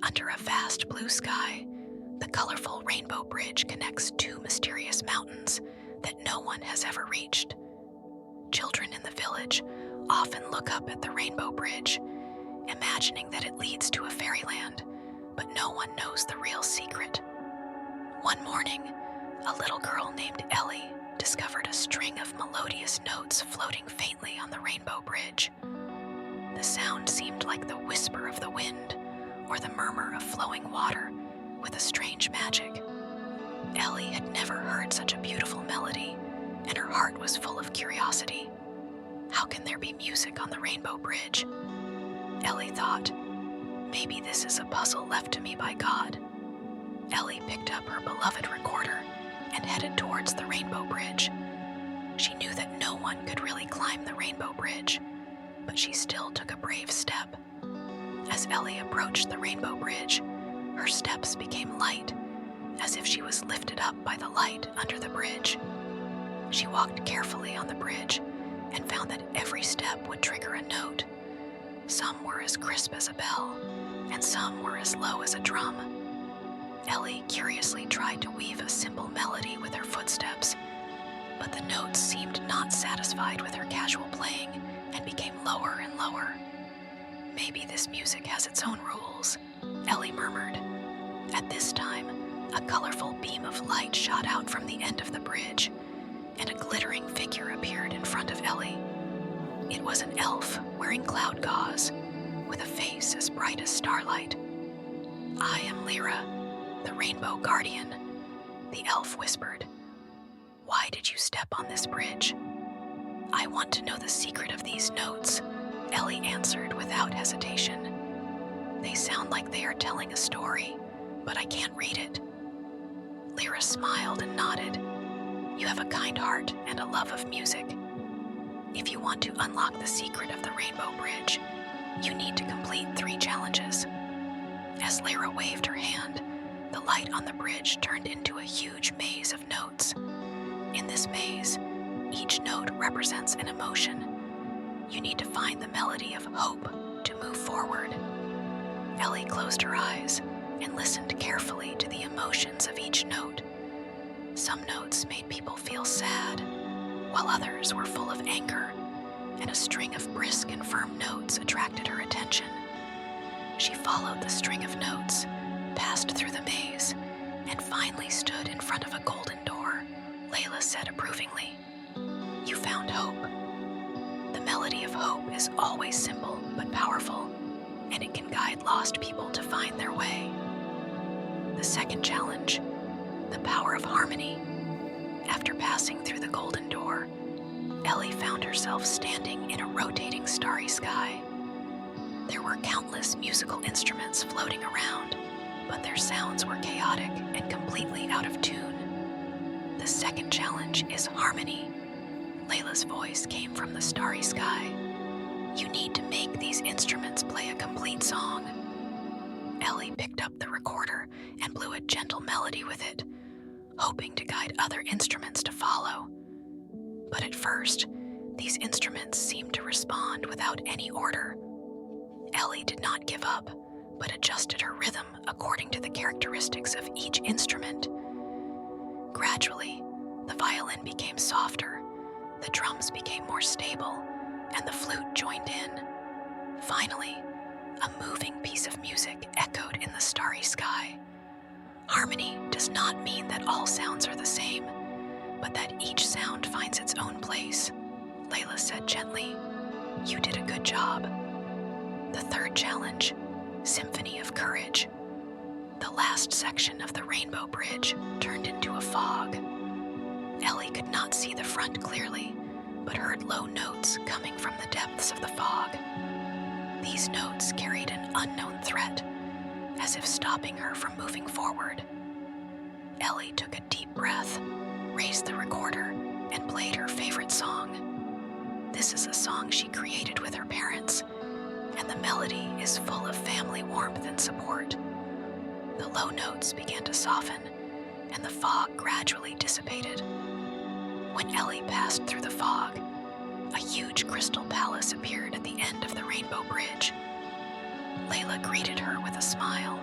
Under a vast blue sky, the colorful Rainbow Bridge connects two mysterious mountains that no one has ever reached. Children in the village often look up at the Rainbow Bridge, imagining that it leads to a fairyland, but no one knows the real secret. One morning, a little girl named Ellie discovered a string of melodious notes floating faintly on the Rainbow Bridge. The sound seemed like the whisper of the wind or the murmur of flowing water with a strange magic. Ellie had never heard such a beautiful melody, and her heart was full of curiosity. How can there be music on the Rainbow Bridge? Ellie thought, maybe this is a puzzle left to me by God. Ellie picked up her beloved recorder and headed towards the Rainbow Bridge. She knew that no one could really climb the Rainbow Bridge, but she still took a brave step. As Ellie approached the Rainbow Bridge, her steps became light, as if she was lifted up by the light under the bridge. She walked carefully on the bridge and found that every step would trigger a note. Some were as crisp as a bell, and some were as low as a drum. Ellie curiously tried to weave a simple melody with her footsteps, but the notes seemed not satisfied with her casual playing and became lower and lower. Maybe this music has its own rules, Ellie murmured. At this time, a colorful beam of light shot out from the end of the bridge, and a glittering figure appeared in front of Ellie. It was an elf wearing cloud gauze, with a face as bright as starlight. "I am Lyra, the Rainbow Guardian," the elf whispered. "Why did you step on this bridge?" "I want to know the secret of these notes," Ellie answered without hesitation. "They sound like they are telling a story, but I can't read it." Lyra smiled and nodded. "You have a kind heart and a love of music. If you want to unlock the secret of the Rainbow Bridge, you need to complete 3 challenges." As Lyra waved her hand, the light on the bridge turned into a huge maze of notes. In this maze, each note represents an emotion. You need to find the melody of hope to move forward. Ellie closed her eyes and listened carefully to the emotions of each note. Some notes made people feel sad, while others were full of anger, and a string of brisk and firm notes attracted her attention. She followed the string of notes, passed through the maze, and finally stood in front of a golden door. Layla said approvingly, "You found hope." The melody of hope is always simple but powerful, and it can guide lost people to find their way. The second challenge, the power of harmony. After passing through the golden door, Ellie found herself standing in a rotating starry sky. There were countless musical instruments floating around, but their sounds were chaotic and completely out of tune. The second challenge is harmony. Layla's voice came from the starry sky. "You need to make these instruments play a complete song." Ellie picked up the recorder and blew a gentle melody with it, hoping to guide other instruments to follow. But at first, these instruments seemed to respond without any order. Ellie did not give up, but adjusted her rhythm according to the characteristics of each instrument. Gradually, the violin became softer, the drums became more stable, and the flute joined in. Finally, a moving piece of music echoed in the starry sky. Harmony does not mean that all sounds are the same, but that each sound finds its own place. Layla said gently, "You did a good job." The third challenge, Symphony of Courage. The last section of the Rainbow Bridge turned into a fog. Ellie could not see the front clearly, but heard low notes coming from the depths of the fog. These notes carried an unknown threat, as if stopping her from moving forward. Ellie took a deep breath, raised the recorder, and played her favorite song. This is a song she created with her parents, and the melody is full of family warmth and support. The low notes began to soften, and the fog gradually dissipated. When Ellie passed through the fog, a huge crystal palace appeared at the end of the Rainbow Bridge. Layla greeted her with a smile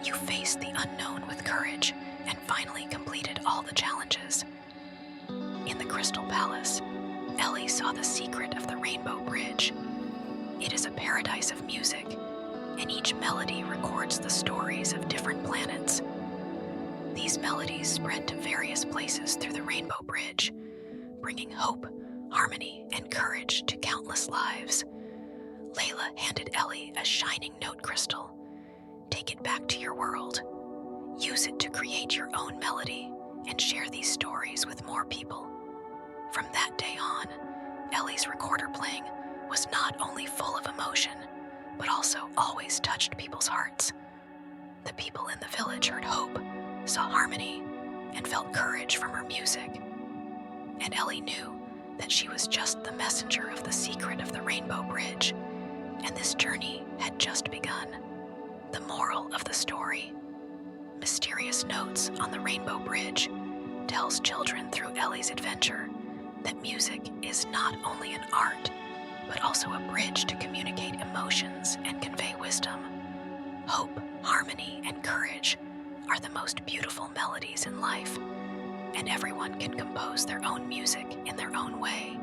You faced the unknown with courage and finally completed all the challenges. In the Crystal Palace, Ellie saw the secret of the Rainbow Bridge. It is a paradise of music, and each melody records the stories of different planets. These melodies spread to various places through the Rainbow Bridge, bringing hope, harmony, and courage to countless lives. Layla handed Ellie a shining note crystal. Take it back to your world. Use it to create your own melody and share these stories with more people. From that day on, Ellie's recorder playing was not only full of emotion, but also always touched people's hearts. The people in the village heard hope, saw harmony, and felt courage from her music. And Ellie knew that she was just the messenger of the secret of the Rainbow Bridge, and this journey had just begun. The moral of the story: Mysterious Notes on the Rainbow Bridge tells children through Ellie's adventure that music is not only an art, but also a bridge to communicate emotions and convey wisdom. Hope, harmony, and courage are the most beautiful melodies in life, and everyone can compose their own music in their own way.